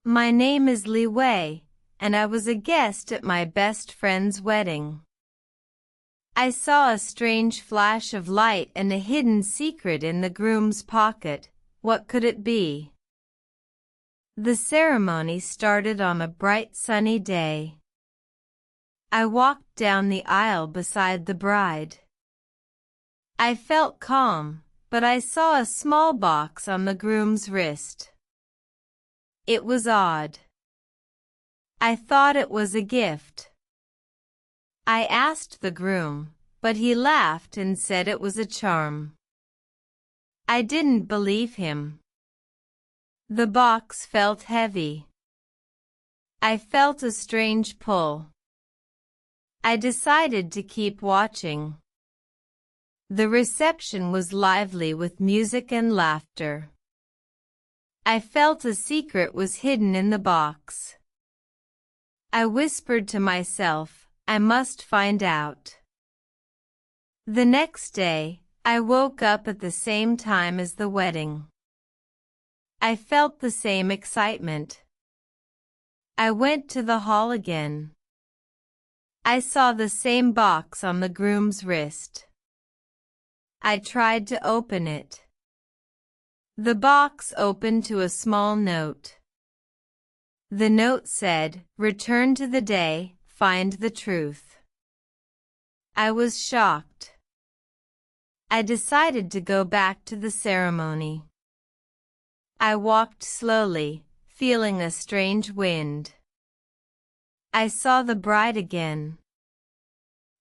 My name is Li Wei, and I was a guest at my best friend's wedding. I saw a strange flash of light and a hidden secret in the groom's pocket. What could it be? The ceremony started on a bright sunny day. I walked down the aisle beside the bride. I felt calm, but I saw a small box on the groom's wrist. It was odd. I thought it was a gift. I asked the groom, but he laughed and said it was a charm. I didn't believe him. The box felt heavy. I felt a strange pull. I decided to keep watching. The reception was lively with music and laughter. I felt a secret was hidden in the box. I whispered to myself, I must find out. The next day, I woke up at the same time as the wedding. I felt the same excitement. I went to the hall again. I saw the same box on the groom's wrist. I tried to open it. The box opened to a small note. The note said, "Return to the day, find the truth." I was shocked. I decided to go back to the ceremony. I walked slowly, feeling a strange wind. I saw the bride again.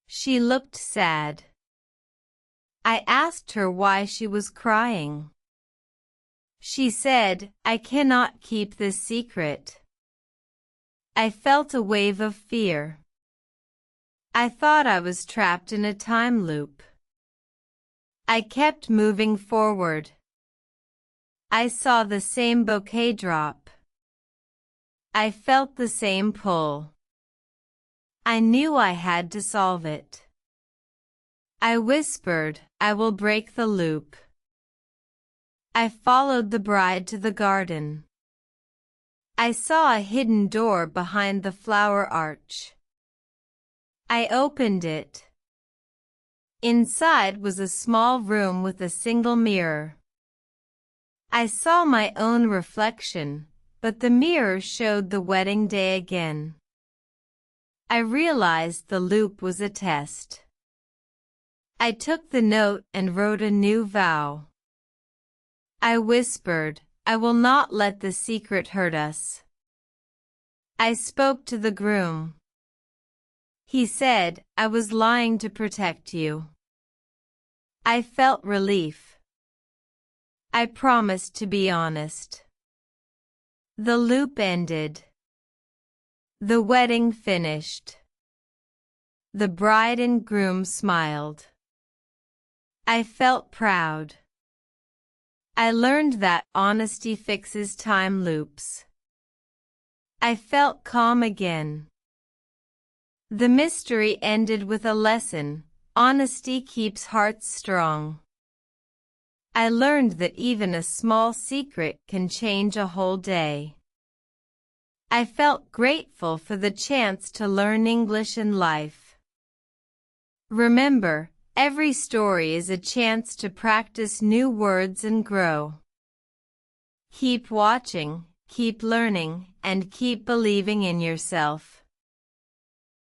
She looked sad. I asked her why she was crying. She said, "I cannot keep this secret." I felt a wave of fear. I thought I was trapped in a time loop. I kept moving forward. I saw the same bouquet drop. I felt the same pull. I knew I had to solve it. I whispered, "I will break the loop." I followed the bride to the garden. I saw a hidden door behind the flower arch. I opened it. Inside was a small room with a single mirror. I saw my own reflection, but the mirror showed the wedding day again. I realized the loop was a test. I took the note and wrote a new vow. I whispered, "I will not let the secret hurt us." I spoke to the groom. He said, "I was lying to protect you." I felt relief. I promised to be honest. The loop ended. The wedding finished. The bride and groom smiled. I felt proud. I learned that honesty fixes time loops. I felt calm again. The mystery ended with a lesson: honesty keeps hearts strong. I learned that even a small secret can change a whole day. I felt grateful for the chance to learn English and life. Remember, every story is a chance to practice new words and grow. Keep watching, keep learning, and keep believing in yourself.